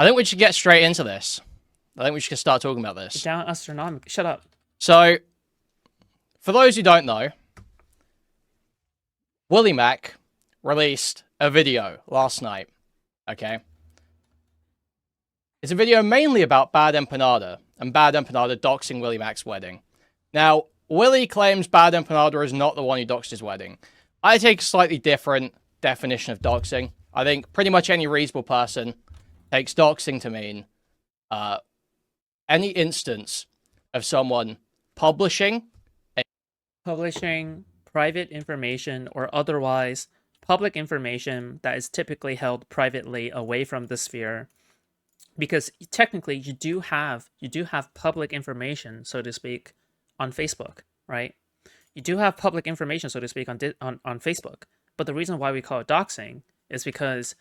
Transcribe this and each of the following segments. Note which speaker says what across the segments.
Speaker 1: I think we should get straight into this. I think we should start talking about this.
Speaker 2: Down astronomical. Shut up.
Speaker 1: So, for those who don't know, WillyMac released a video last night. Okay? It's a video mainly about Bad Empanada and Bad Empanada doxing WillyMac's wedding. Now, Willy claims Bad Empanada is not the one who doxed his wedding. I take a slightly different definition of doxing. I think pretty much any reasonable person takes doxing to mean any instance of someone publishing
Speaker 2: private information or otherwise public information that is typically held privately away from the sphere, because technically you do have public information, so to speak, on Facebook, right? You do have public information, so to speak, on Facebook. But the reason why we call it doxing is because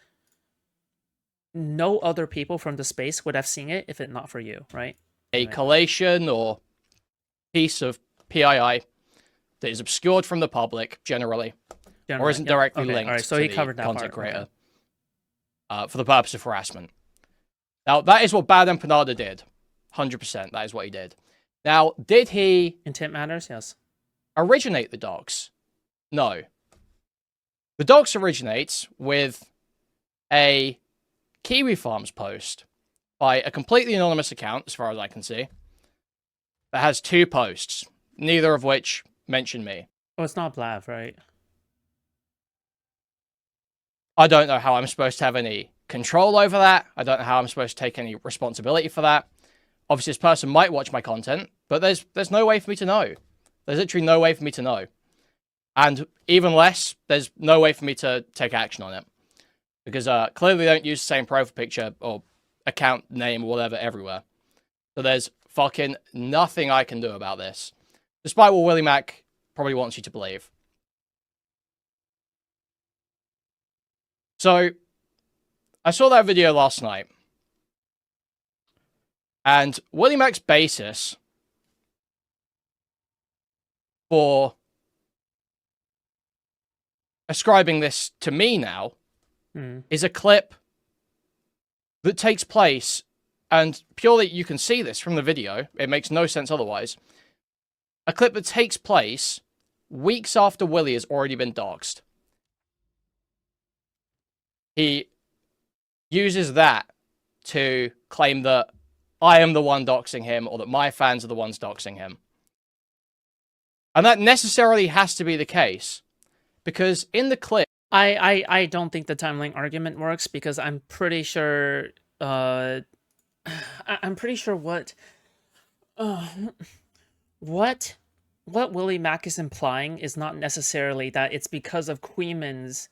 Speaker 2: no other people from the space would have seen it if it not for you, right?
Speaker 1: a collation or piece of PII that is obscured from the public generally or isn't directly linked
Speaker 2: so
Speaker 1: to
Speaker 2: he
Speaker 1: the
Speaker 2: covered that
Speaker 1: content
Speaker 2: part.
Speaker 1: creator for the purpose of harassment. Now, that is what Bad Empanada did. 100%. That is what he did. Now, did he...
Speaker 2: Intent matters? Yes.
Speaker 1: Originate the docs? No. The docs originates with a Kiwi Farms post by a completely anonymous account, as far as I can see, that has 2 posts, neither of which mention me.
Speaker 2: Oh, it's not Blav, right?
Speaker 1: I don't know how I'm supposed to have any control over that. I don't know how I'm supposed to take any responsibility for that. Obviously, this person might watch my content, but there's no way for me to know. There's literally no way for me to know. And even less, there's no way for me to take action on it. Because clearly they don't use the same profile picture or account name or whatever everywhere. So there's fucking nothing I can do about this. Despite what WillyMac probably wants you to believe. So, I saw that video last night. And WillyMac's basis for ascribing this to me now is a clip that takes place, and purely you can see this from the video, it makes no sense otherwise, a clip that takes place weeks after Willy has already been doxed. He uses that to claim that I am the one doxing him, or that my fans are the ones doxing him. And that necessarily has to be the case, because in the clip...
Speaker 2: I don't think the timeline argument works, because I'm pretty sure... I'm pretty sure what WillyMac is implying is not necessarily that it's because of Kuihman's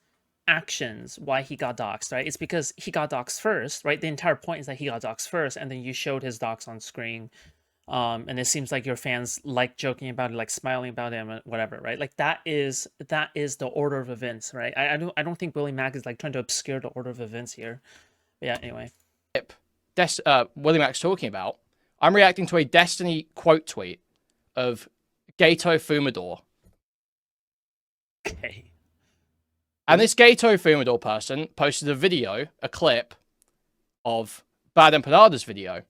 Speaker 2: actions why he got doxed, right? It's because he got doxed first, right? The entire point is that he got doxed first, and then you showed his dox on screen. And it seems like your fans like joking about it, like smiling about him, whatever, right? Like that is the order of events, right? I don't think WillyMac is like trying to obscure the order of events here. But yeah, anyway.
Speaker 1: WillyMac's talking about, I'm reacting to a Destiny quote tweet of Gato Fumador.
Speaker 2: Okay.
Speaker 1: And this Gato Fumador person posted a video, a clip, of Bad Empanada's video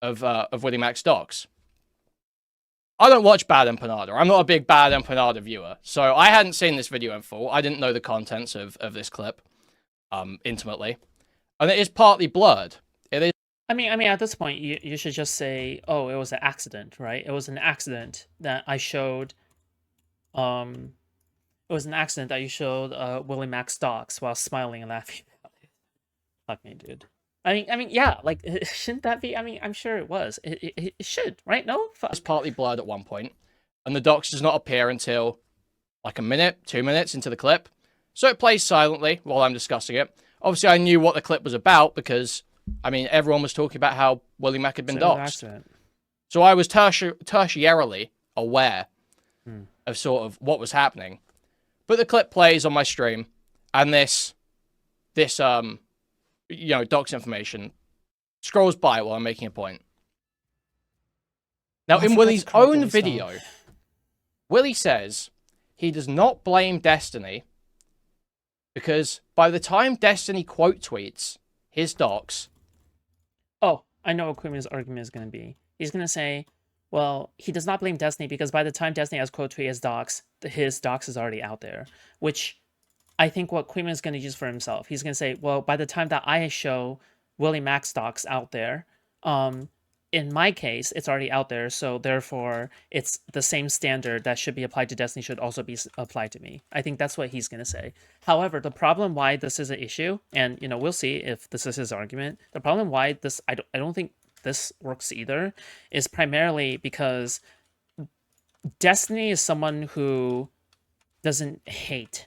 Speaker 1: of WillyMac's docs. I don't watch Bad Empanada. I'm not a big Bad Empanada viewer. So I hadn't seen this video in full. I didn't know the contents of this clip intimately. And it is partly blurred. It is...
Speaker 2: I mean, at this point, you should just say, oh, it was an accident, right? It was an accident that I showed... It was an accident that you showed WillyMac's docs while smiling and laughing about it. Fuck me, dude. I mean, yeah, like, shouldn't that be? I mean, I'm sure it was. It should, right? No?
Speaker 1: It's partly blurred at one point, and the docs does not appear until like a minute, 2 minutes into the clip. So it plays silently while I'm discussing it. Obviously, I knew what the clip was about because, I mean, everyone was talking about how WillyMac had been doxed. So I was tertiarily aware of sort of what was happening. But the clip plays on my stream, and this dox information scrolls by while I'm making a point. Now, in Willy's own video, Willy says he does not blame Destiny because by the time Destiny quote tweets his docs,
Speaker 2: Oh, I know what Kuihman's argument is going to be. He's going to say, well, he does not blame Destiny because by the time Destiny has quote tweet his docs is already out there, which I think what Kuihman is going to use for himself. He's going to say, well, by the time that I show WillyMac docs out there, in my case, it's already out there, so therefore it's the same standard that should be applied to Destiny should also be applied to me. I think that's what he's going to say. However, the problem why this is an issue, and we'll see if this is his argument. The problem why this I don't think this works either is primarily because Destiny is someone who doesn't hate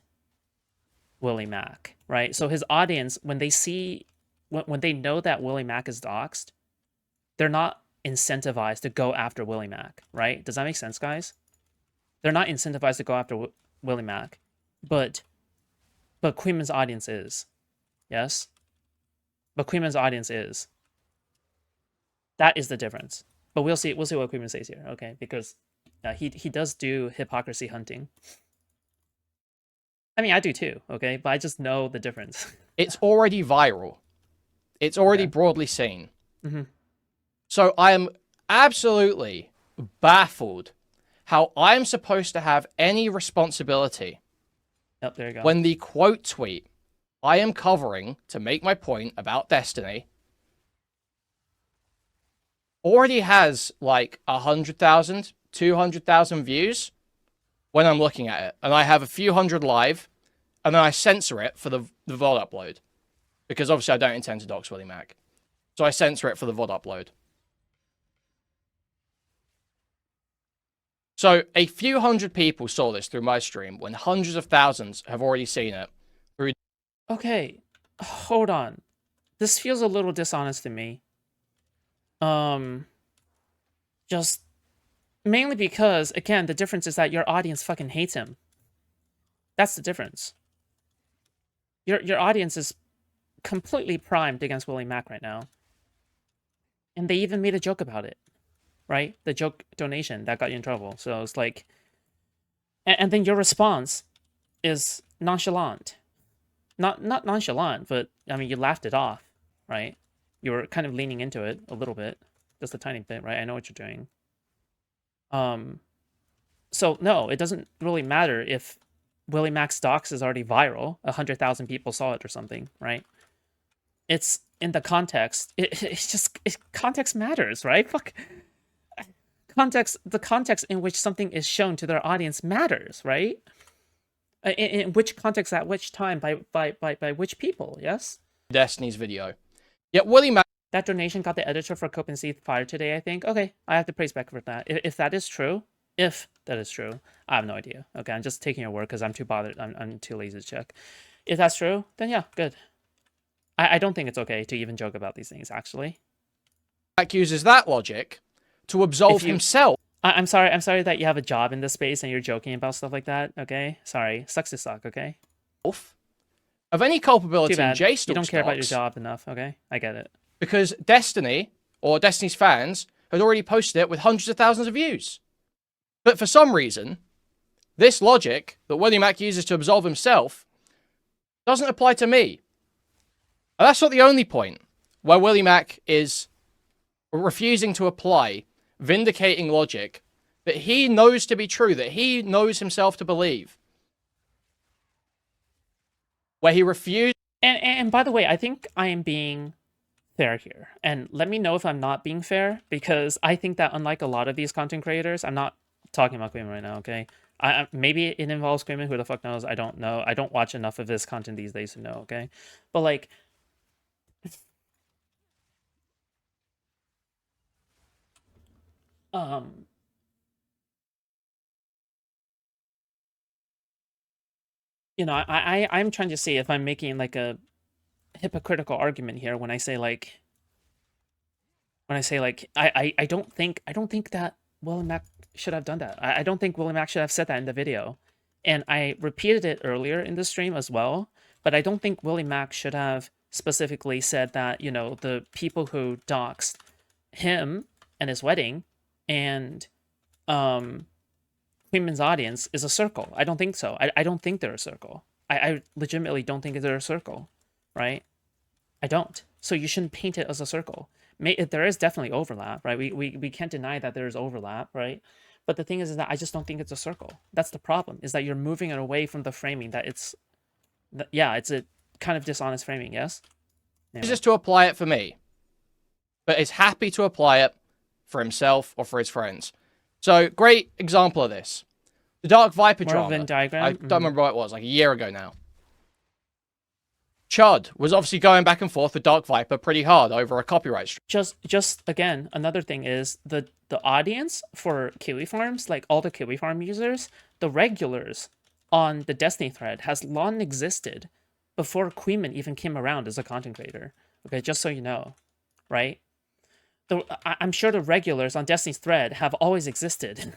Speaker 2: WillyMac, right? So his audience, when they see when they know that WillyMac is doxxed, they're not incentivized to go after WillyMac, right? Does that make sense, guys? They're not incentivized to go after WillyMac, but Kuihman's audience is, yes. But Kuihman's audience is. That is the difference. But we'll see. We'll see what Kuihman says here, okay? Because he does do hypocrisy hunting. I mean, I do too, okay? But I just know the difference.
Speaker 1: It's already viral. It's already broadly seen.
Speaker 2: Mm-hmm.
Speaker 1: So I am absolutely baffled how I'm supposed to have any responsibility
Speaker 2: There you go.
Speaker 1: when the quote tweet I am covering to make my point about Destiny already has like 100,000, 200,000 views when I'm looking at it. And I have a few hundred live, and then I censor it for the VOD upload. Because obviously I don't intend to dox WillyMac. So I censor it for the VOD upload. So a few hundred people saw this through my stream when hundreds of thousands have already seen it.
Speaker 2: Okay, hold on. This feels a little dishonest to me. Just mainly because, again, the difference is that your audience fucking hates him. That's the difference. Your audience is completely primed against WillyMac right now. And they even made a joke about it, right? The joke donation that got you in trouble. So it's like, and then your response is nonchalant. Not nonchalant, but I mean, you laughed it off, right? You were kind of leaning into it a little bit, just a tiny bit, right? I know what you're doing. So no, it doesn't really matter if WillyMac's docs is already viral. 100,000 people saw it or something, right? It's in the context. Context matters, right? Fuck. Context. The context in which something is shown to their audience matters, right? In which context, at which time, by which people? Yes.
Speaker 1: Destiny's video. Yet WillyMac.
Speaker 2: That donation got the editor for Cope and Seed fired today, I think. Okay, I have to praise Beck for that. If that is true, I have no idea. Okay, I'm just taking your word because I'm too bothered. I'm too lazy to check. If that's true, then yeah, good. I don't think it's okay to even joke about these things, actually.
Speaker 1: Uses that logic to absolve himself.
Speaker 2: I'm sorry that you have a job in this space and you're joking about stuff like that, okay? Sorry. Sucks to suck, okay?
Speaker 1: Of any culpability
Speaker 2: Too bad.
Speaker 1: in JStalk's
Speaker 2: You don't care about your
Speaker 1: docs,
Speaker 2: job enough, okay? I get it.
Speaker 1: because Destiny, or Destiny's fans, had already posted it with hundreds of thousands of views. But for some reason, this logic that WillyMac uses to absolve himself doesn't apply to me. And that's not the only point where WillyMac is refusing to apply vindicating logic that he knows to be true, that he knows himself to believe. Where he refused.
Speaker 2: And by the way, I think I am being fair here. And let me know if I'm not being fair, because I think that unlike a lot of these content creators, I'm not talking about Kuihman right now, okay? Maybe it involves Kuihman, who the fuck knows? I don't know. I don't watch enough of his content these days to know, okay? But like, I'm trying to see if I'm making like a hypocritical argument here when I say like I don't think that WillyMac should have done that. I don't think WillyMac should have said that in the video. And I repeated it earlier in the stream as well, but I don't think WillyMac should have specifically said that, the people who doxed him and his wedding and Kuihman's audience is a circle. I don't think so. I don't think they're a circle. I legitimately don't think they're a circle, right? I don't. So you shouldn't paint it as a circle. There is definitely overlap, right? We can't deny that there's overlap, right? But the thing is that I just don't think it's a circle. That's the problem, is that you're moving it away from the framing that it's a kind of dishonest framing, yes?
Speaker 1: Anyway. Just to apply it for me, but is happy to apply it for himself or for his friends. So, great example of this. The Dark Viper drama.
Speaker 2: Venn diagram?
Speaker 1: I don't remember what it was, like a year ago now. Chud was obviously going back and forth with Dark Viper pretty hard over a copyright strike.
Speaker 2: Just again, another thing is the audience for Kiwi Farms, like all the Kiwi Farm users, the regulars on the Destiny thread has long existed before Kuihman even came around as a content creator. Okay, just so you know, right? I'm sure the regulars on Destiny's thread have always existed.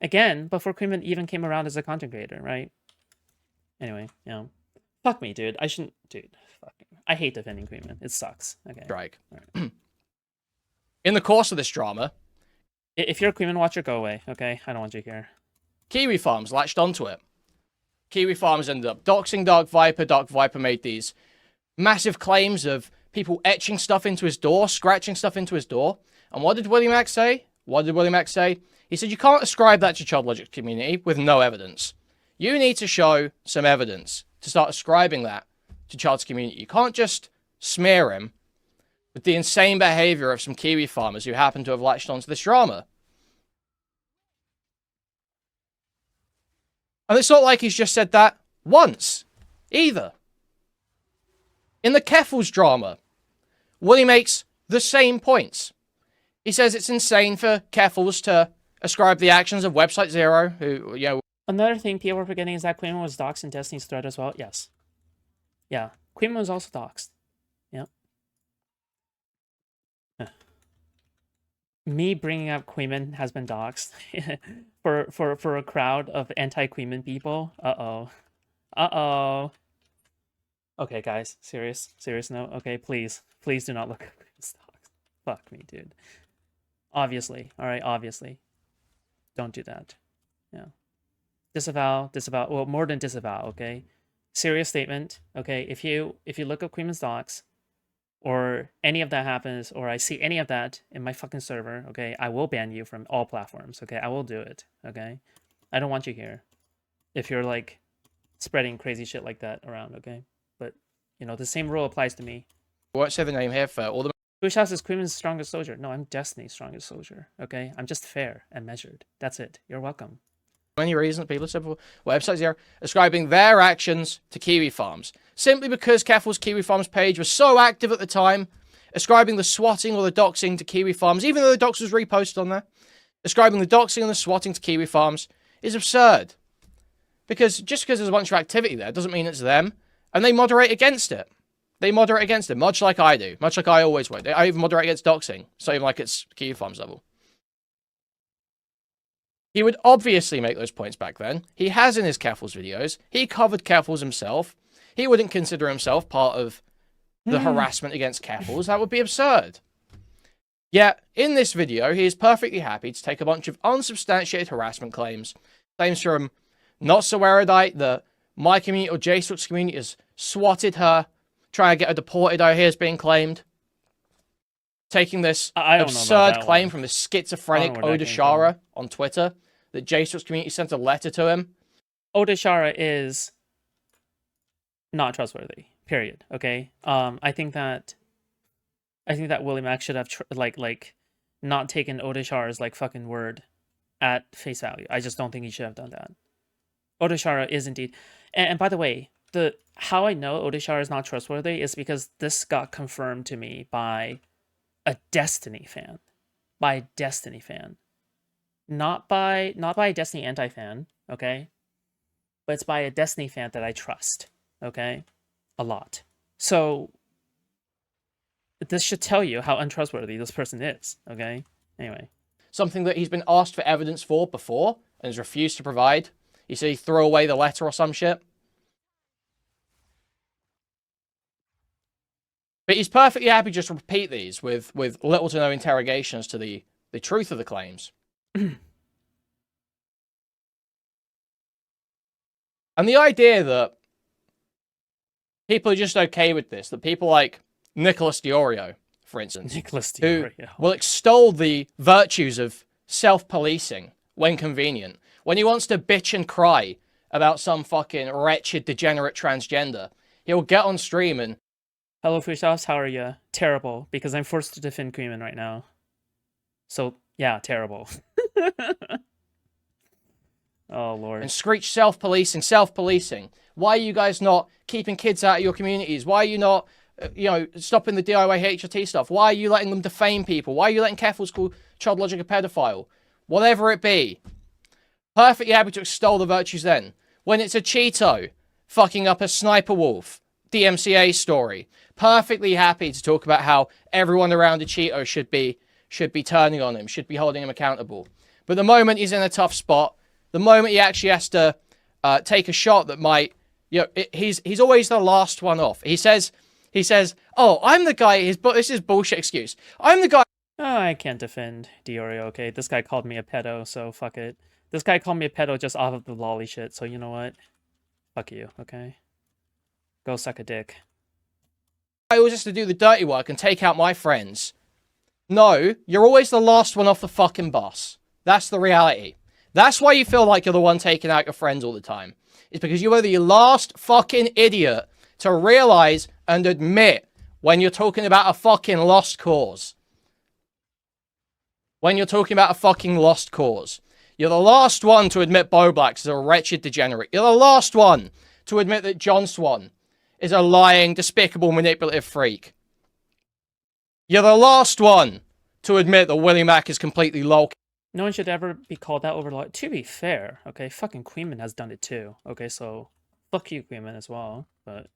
Speaker 2: Again, before Kuihman even came around as a content creator, right? Anyway, fuck me, dude. I shouldn't, dude. Fucking, I hate defending Kuihman. It sucks. Okay.
Speaker 1: Strike. Right. In the course of this drama,
Speaker 2: if you're a Kuihman watcher, go away. Okay, I don't want you here.
Speaker 1: Kiwi Farms latched onto it. Kiwi Farms ended up doxing Dark Viper. Dark Viper made these massive claims of people etching stuff into his door, scratching stuff into his door. And what did WillyMac say? He said, you can't ascribe that to Child Logic community with no evidence. You need to show some evidence to start ascribing that to Child's community. You can't just smear him with the insane behavior of some Kiwi farmers who happen to have latched onto this drama. And it's not like he's just said that once, either. In the Keffels drama, Willy makes the same points. He says it's insane for Keffels to ascribe the actions of Website Zero, who,
Speaker 2: Another thing people are forgetting is that Kuihman was doxxed in Destiny's thread as well. Yes. Yeah. Kuihman was also doxxed. Yep. Me bringing up Kuihman has been doxxed for a crowd of anti-Kuihman people. Uh-oh. Okay, guys. Serious note. Okay, please do not look at Kuihman's doxed. Fuck me, dude. Obviously. All right, obviously. Don't do that. Yeah. Disavow. Well, more than disavow, okay? Serious statement, okay? If you look up Kuihman's docs, or any of that happens, or I see any of that in my fucking server, okay, I will ban you from all platforms, okay? I will do it, okay? I don't want you here. If you're, like, spreading crazy shit like that around, okay? But, the same rule applies to me.
Speaker 1: I won't say the name here for all the...
Speaker 2: Foodshops is Kuihman's strongest soldier. No, I'm Destiny's strongest soldier, okay? I'm just fair and measured. That's it. You're welcome.
Speaker 1: Many reasons people said before, Website Zero ascribing their actions to Kiwi Farms. Simply because Keffels' Kiwi Farms page was so active at the time, ascribing the swatting or the doxing to Kiwi Farms, even though the dox was reposted on there, ascribing the doxing and the swatting to Kiwi Farms is absurd. Because just because there's a bunch of activity there doesn't mean it's them, and they moderate against it. They moderate against it, much like I do, much like I always would. I even moderate against doxing, so even like it's Kiwi Farms level. He would obviously make those points back then. He has in his Keffels videos. He covered Keffels himself. He wouldn't consider himself part of the harassment against Keffels. That would be absurd. Yet, in this video, he is perfectly happy to take a bunch of unsubstantiated harassment claims from Not So Erudite, that my community or JSOX community has swatted her, trying to get her deported, I hear is being claimed. Taking this absurd claim from this schizophrenic Odashara on Twitter, that JSOX community sent a letter to him.
Speaker 2: Odashara is not trustworthy. Period. Okay. I think that WillyMac should have not taken Odashara's fucking word at face value. I just don't think he should have done that. Odashara is indeed, and by the way, how I know Odashara is not trustworthy is because this got confirmed to me by a Destiny fan. Not by a Destiny anti-fan, okay? But it's by a Destiny fan that I trust, okay? A lot. So this should tell you how untrustworthy this person is, okay? Anyway.
Speaker 1: Something that he's been asked for evidence for before and has refused to provide. You said he threw away the letter or some shit. But he's perfectly happy just to repeat these with little to no interrogations to the truth of the claims. And the idea that people are just okay with this. That people like Nicholas Diorio, for instance, who will extol the virtues of self-policing when convenient. When he wants to bitch and cry about some fucking wretched, degenerate transgender, he'll get on stream and...
Speaker 2: Hello, Foodshops, how are you? Terrible, because I'm forced to defend Kuihman right now. So, yeah, terrible. Oh, Lord.
Speaker 1: And screech self-policing, self-policing. Why are you guys not keeping kids out of your communities? Why are you not, stopping the DIY HRT stuff? Why are you letting them defame people? Why are you letting Keffels call Child Logic a pedophile? Whatever it be. Perfectly happy to extol the virtues then. When it's a Cheeto fucking up a Sniper Wolf DMCA story, perfectly happy to talk about how everyone around a Cheeto should be turning on him, should be holding him accountable. But the moment he's in a tough spot, the moment he actually has to take a shot that might, he's always the last one off. He says, oh, I'm the guy, this is bullshit excuse. I'm the guy.
Speaker 2: Oh, I can't defend Diorio, okay? This guy called me a pedo, so fuck it. This guy called me a pedo just off of the lolly shit, so you know what? Fuck you, okay? Go suck a dick.
Speaker 1: I always have to do the dirty work and take out my friends. No, you're always the last one off the fucking bus. That's the reality. That's why you feel like you're the one taking out your friends all the time. It's because you are the last fucking idiot to realize and admit when you're talking about a fucking lost cause. When you're talking about a fucking lost cause. You're the last one to admit Bo Blacks is a wretched degenerate. You're the last one to admit that John Swan is a lying, despicable, manipulative freak. You're the last one to admit that WillyMac is completely lol.
Speaker 2: No one should ever be called out over the law. To be fair, okay, fucking Kuihman has done it too. Okay, so fuck you, Kuihman, as well. But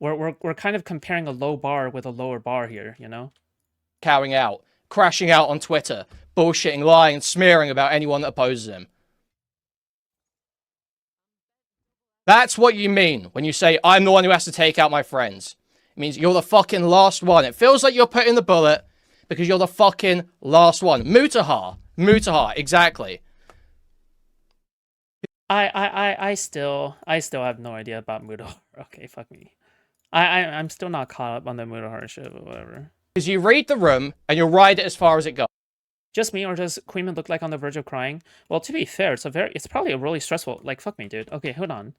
Speaker 2: we're kind of comparing a low bar with a lower bar here,
Speaker 1: Cowing out, crashing out on Twitter, bullshitting, lying, and smearing about anyone that opposes him. That's what you mean when you say, I'm the one who has to take out my friends. It means you're the fucking last one. It feels like you're putting the bullet because you're the fucking last one. Mutahar, exactly.
Speaker 2: I still have no idea about Mutahar. Okay, fuck me. I'm still not caught up on the Mutahar shit, but whatever.
Speaker 1: Because you read the room and you'll ride it as far as it goes.
Speaker 2: Just me, or does Kuihman look like on the verge of crying? Well, to be fair, it's probably a really stressful, like, fuck me, dude. Okay, hold on.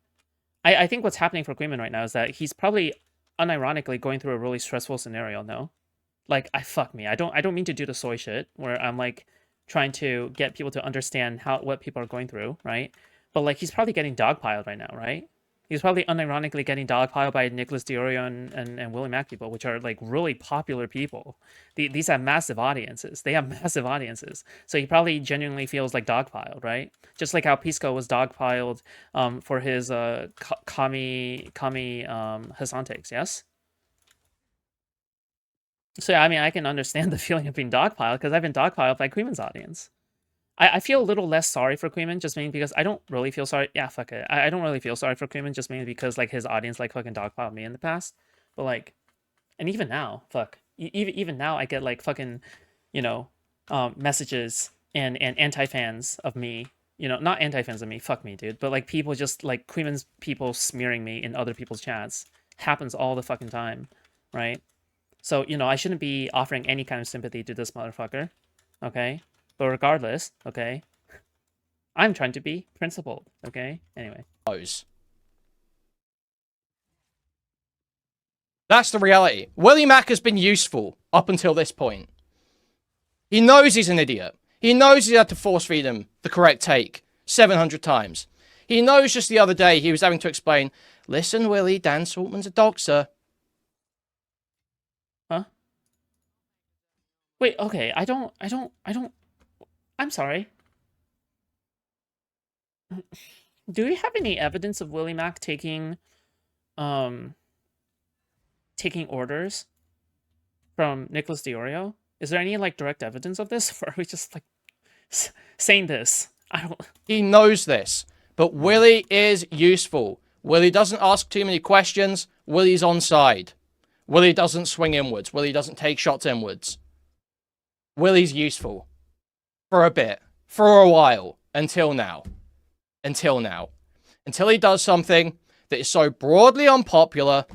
Speaker 2: I think what's happening for Kuihman right now is that he's probably unironically going through a really stressful scenario, no? Like, fuck me. I don't mean to do the soy shit where I'm like trying to get people to understand what people are going through, right? But like he's probably getting dogpiled right now, right? He's probably unironically getting dogpiled by Nicholas Diorio and WillyMac people, which are like really popular people. These have massive audiences. They have massive audiences. So he probably genuinely feels like dogpiled, right? Just like how Pisco was dogpiled for his Kami Hassan takes, yes? So yeah, I mean, I can understand the feeling of being dogpiled because I've been dogpiled by Kuihman's audience. I feel a little less sorry for Kuihman just mainly because I don't really feel sorry. Yeah, fuck it. I don't really feel sorry for Kuihman just mainly because like his audience like fucking dogpiled me in the past. But like, and even now, fuck. Even now I get like fucking, messages and anti-fans of me. Not anti-fans of me, fuck me, dude. But like people just like Kuihman's people smearing me in other people's chats. Happens all the fucking time, right? So, I shouldn't be offering any kind of sympathy to this motherfucker, okay? But regardless, okay, I'm trying to be principled, okay? Anyway.
Speaker 1: That's the reality. WillyMac has been useful up until this point. He knows he's an idiot. He knows he had to force feed him the correct take 700 times. He knows just the other day he was having to explain, listen, Willy, Dan Saltman's a doxer.
Speaker 2: Huh? Wait, okay, I'm sorry. Do we have any evidence of WillyMac taking orders from Nicholas Diorio? Is there any like direct evidence of this, or are we just like saying this?
Speaker 1: He knows this, but Willy is useful. Willy doesn't ask too many questions. Willy's on side. Willy doesn't swing inwards. Willy doesn't take shots inwards. Willy's useful. For a bit. For a while. Until now. Until he does something that is so broadly unpopular,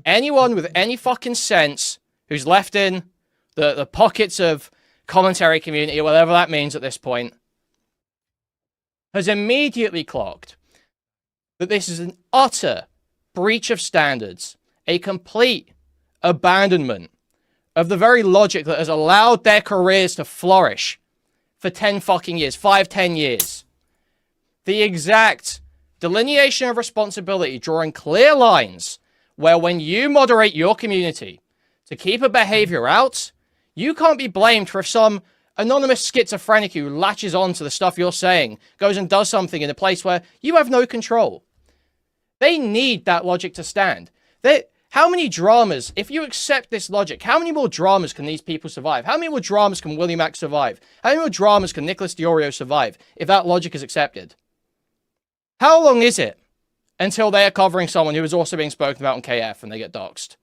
Speaker 1: anyone with any fucking sense who's left in the pockets of commentary community, whatever that means at this point, has immediately clocked that this is an utter breach of standards, a complete abandonment of the very logic that has allowed their careers to flourish for 10 fucking years, 5-10 years. The exact delineation of responsibility, drawing clear lines where when you moderate your community to keep a behavior out, you can't be blamed for if some anonymous schizophrenic who latches on to the stuff you're saying goes and does something in a place where you have no control. They need that logic to stand. How many dramas, if you accept this logic, how many more dramas can these people survive? How many more dramas can WillyMac survive? How many more dramas can Nicholas Diorio survive if that logic is accepted? How long is it until they are covering someone who is also being spoken about on KF and they get doxxed?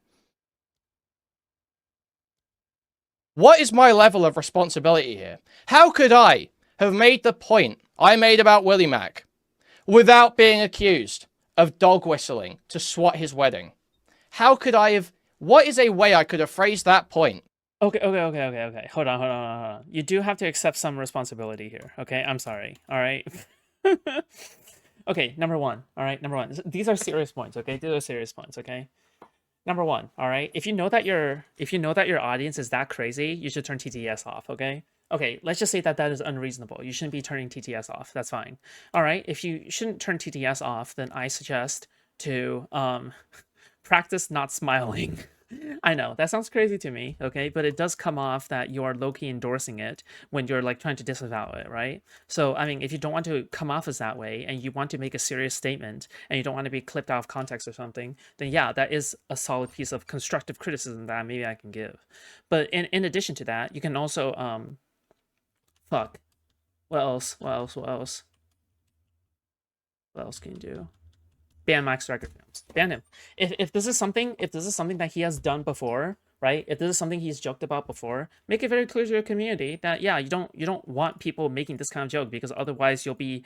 Speaker 1: What is my level of responsibility here? How could I have made the point I made about WillyMac without being accused of dog whistling to swat his wedding? How could I have... What is a way I could have phrased that point?
Speaker 2: Okay. Hold on. You do have to accept some responsibility here, okay? I'm sorry, all right? Okay, number one, all right? Number one. These are serious points, okay? These are serious points, okay? Number one, all right? If you know that your audience is that crazy, you should turn TTS off, okay? Okay, let's just say that is unreasonable. You shouldn't be turning TTS off. That's fine. All right, if you shouldn't turn TTS off, then I suggest to practice not smiling. I know, that sounds crazy to me, okay? But it does come off that you are low-key endorsing it when you're like trying to disavow it, right? So, I mean, if you don't want to come off as that way and you want to make a serious statement and you don't want to be clipped out of context or something, then yeah, that is a solid piece of constructive criticism that maybe I can give. But in addition to that, you can also, fuck. What else can you do? Ban Max Striker films. Ban him. If this is something that he has done before, right? If this is something he's joked about before, make it very clear to your community that yeah, you don't want people making this kind of joke, because otherwise you'll be,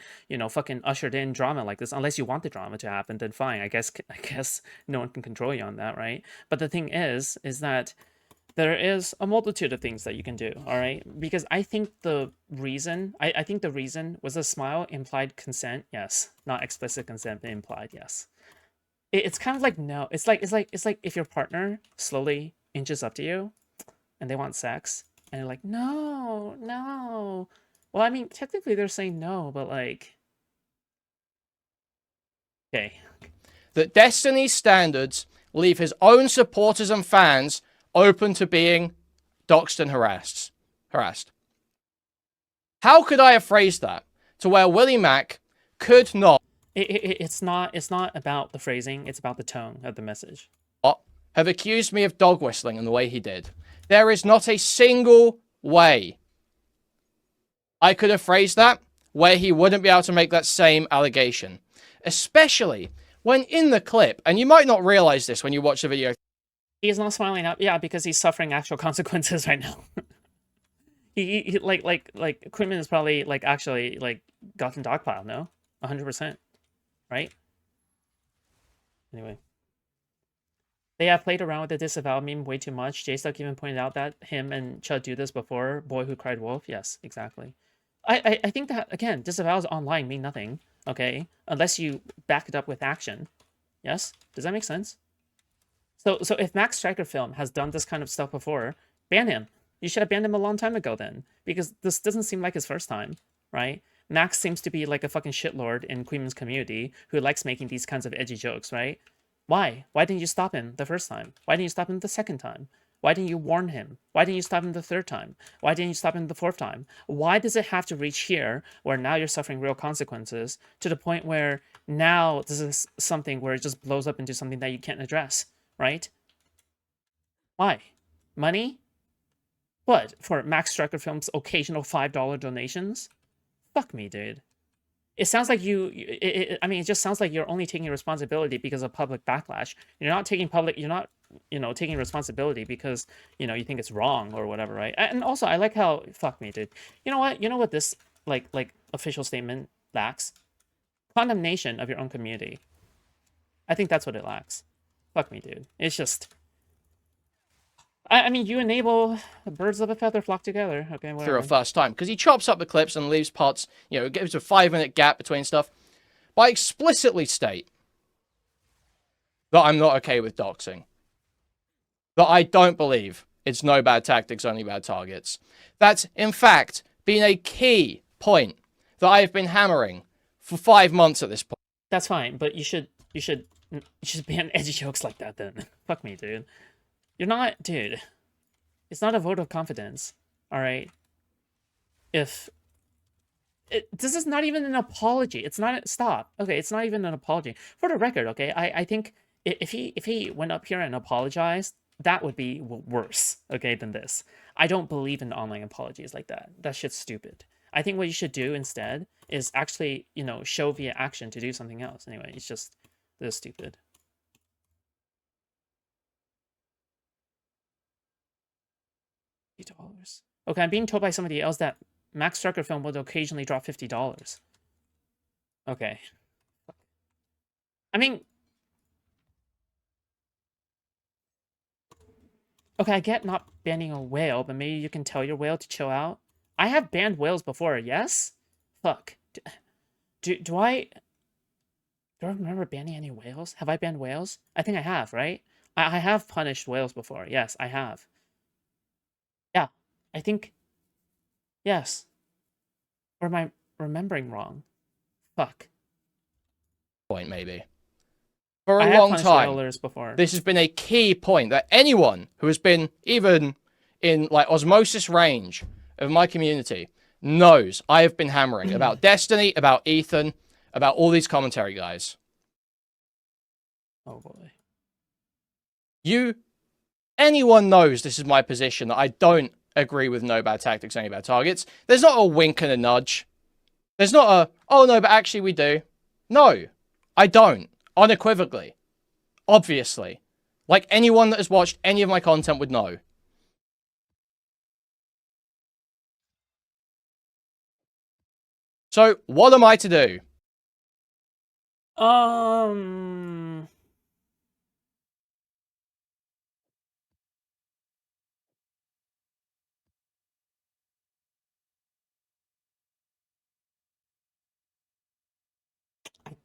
Speaker 2: fucking ushered in drama like this. Unless you want the drama to happen, then fine. I guess no one can control you on that, right? But the thing is that there is a multitude of things that you can do, all right? Because I think the reason, I think the reason was a smile implied consent, yes. Not explicit consent, but implied, yes. It's kind of like, no, it's like if your partner slowly inches up to you and they want sex and you're like, no. Well, I mean, technically they're saying no, but like, okay.
Speaker 1: That Destiny's standards leave his own supporters and fans open to being doxxed and harassed. How could I have phrased that to where WillyMac could not...
Speaker 2: It's not about the phrasing, it's about the tone of the message.
Speaker 1: ...have accused me of dog whistling in the way he did. There is not a single way I could have phrased that where he wouldn't be able to make that same allegation. Especially when in the clip, and you might not realize this when you watch the video...
Speaker 2: He's not smiling up, yeah, because he's suffering actual consequences right now. he like Kuihman is probably like actually like gotten dogpiled, no? 100%, right? Anyway, they have played around with the disavow meme way too much. J-Stuck even pointed out that him and Chud do this before. Boy who cried wolf. Yes, exactly. I think that again, disavows online mean nothing. Okay, unless you back it up with action. Yes, does that make sense? So if Max Striker Film has done this kind of stuff before, ban him. You should have banned him a long time ago then, because this doesn't seem like his first time, right? Max seems to be like a fucking shitlord in Kuihman's community who likes making these kinds of edgy jokes, right? Why? Why didn't you stop him the first time? Why didn't you stop him the second time? Why didn't you warn him? Why didn't you stop him the third time? Why didn't you stop him the fourth time? Why does it have to reach here where now you're suffering real consequences to the point where now this is something where it just blows up into something that you can't address, right? Why? Money? What? For Max Striker Film's occasional $5 donations? Fuck me, dude. It sounds like I mean, it just sounds like you're only taking responsibility because of public backlash. You're not taking taking responsibility because, you think it's wrong or whatever, right? And also, I like how, fuck me, dude. You know what? You know what this, like official statement lacks? Condemnation of your own community. I think that's what it lacks. Fuck me, dude. It's just. I mean, you enable birds of a feather flock together. Okay, whatever.
Speaker 1: Through a first time, because he chops up the clips and leaves parts, you know, it gives a 5-minute gap between stuff. But I explicitly state that I'm not okay with doxing. That I don't believe it's no bad tactics, only bad targets. That's, in fact, been a key point that I have been hammering for 5 months at this point.
Speaker 2: That's fine, but you should ban edgy jokes like that then. Fuck me, dude. You're not, dude. It's not a vote of confidence. All right. This is not even an apology. It's not. Stop. Okay, it's not even an apology. For the record, okay, I think if he went up here and apologized, that would be worse, okay, than this. I don't believe in online apologies like that. That shit's stupid. I think what you should do instead is actually, you know, show via action to do something else. Anyway, it's just this stupid. $50. Okay, I'm being told by somebody else that Max Striker film would occasionally drop $50. Okay. I mean, okay, I get not banning a whale, but maybe you can tell your whale to chill out. I have banned whales before, yes? Fuck. Do I remember banning any whales? Have I banned whales? I think I have, right? I have punished whales before. Yes, I have. Yeah, I think... Yes. Or am I remembering wrong? Fuck.
Speaker 1: Point, maybe. For
Speaker 2: I
Speaker 1: a
Speaker 2: have
Speaker 1: long
Speaker 2: punished
Speaker 1: time,
Speaker 2: whalers before.
Speaker 1: this has been a key point that anyone who has been even in like osmosis range of my community knows I have been hammering about Destiny, about Ethan, about all these commentary guys.
Speaker 2: Oh boy.
Speaker 1: Anyone knows this is my position, that I don't agree with no bad tactics, only bad targets. There's not a wink and a nudge. There's not a, oh no, but actually we do. No, I don't. Unequivocally. Obviously. Like anyone that has watched any of my content would know. So, what am I to do?
Speaker 2: I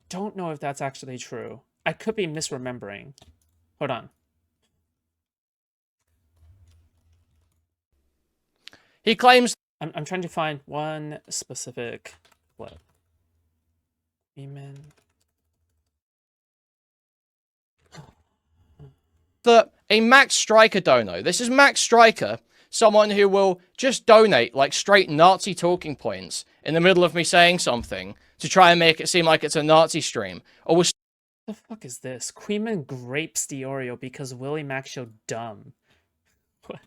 Speaker 2: don't know if that's actually true. I could be misremembering. Hold on.
Speaker 1: He claims...
Speaker 2: I'm trying to find one specific clip. Amen.
Speaker 1: that a Max Striker dono, this is Max Striker, someone who will just donate like straight Nazi talking points in the middle of me saying something to try and make it seem like it's a Nazi stream. Or will...
Speaker 2: The fuck is this? Kuihman grapes the Oreo because WillyMac showed dumb. What?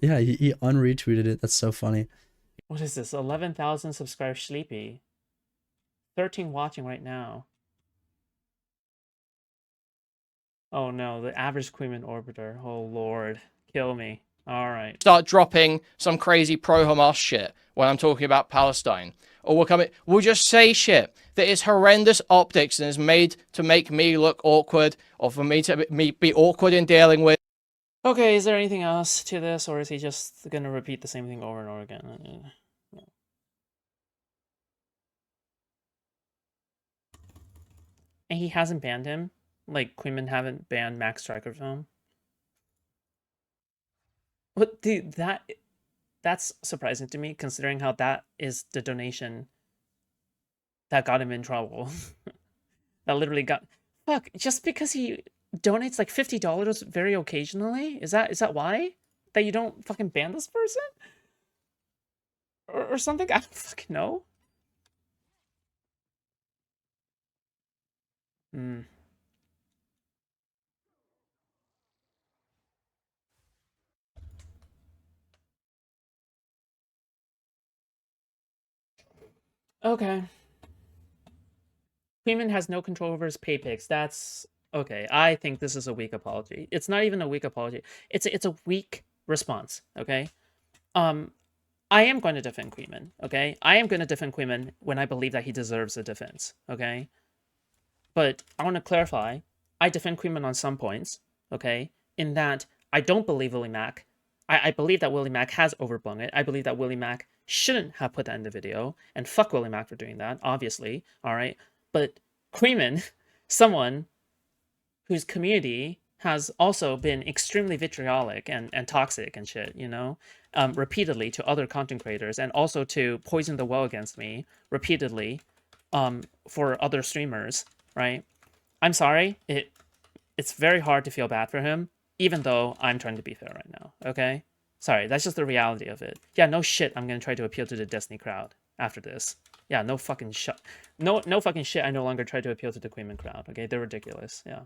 Speaker 3: Yeah, he unretweeted it. That's so funny.
Speaker 2: What is this? 11,000 subscribed Sleepy. 13 watching right now. Oh no, the average Kuihman orbiter. Oh lord. Kill me. Alright.
Speaker 1: start dropping some crazy pro-Hamas shit when I'm talking about Palestine. Or we'll just say shit that is horrendous optics and is made to make me look awkward, or for me to be awkward in dealing with.
Speaker 2: Okay, is there anything else to this, or is he just gonna repeat the same thing over and over again? And he hasn't banned him? Like, Kuihman haven't banned Max Striker film? But dude, that's surprising to me, considering how that is the donation that got him in trouble. That literally got... Fuck, just because he donates like $50 very occasionally? Is that why? That you don't fucking ban this person? Or something? I don't fucking know. Hmm. Okay. Kuihman has no control over his pay pics. That's okay. I think this is a weak apology. It's not even a weak apology. It's a weak response. Okay. I am going to defend Kuihman. Okay. I am going to defend Kuihman when I believe that he deserves a defense. Okay. But I want to clarify, I defend Kuihman on some points, okay? In that I don't believe WillyMac. I believe that WillyMac has overblown it. I believe that WillyMac shouldn't have put that in the video, and fuck WillyMac for doing that, obviously, all right? But Kuihman, someone whose community has also been extremely vitriolic and toxic and shit, you know, repeatedly to other content creators, and also to poison the well against me repeatedly for other streamers, right? I'm sorry, it's very hard to feel bad for him, even though I'm trying to be fair right now, okay? Sorry, that's just the reality of it. Yeah, no shit, I'm gonna try to appeal to the Destiny crowd after this. Yeah, no fucking shit. No fucking shit, I no longer try to appeal to the Kuihman crowd, okay? They're ridiculous, yeah.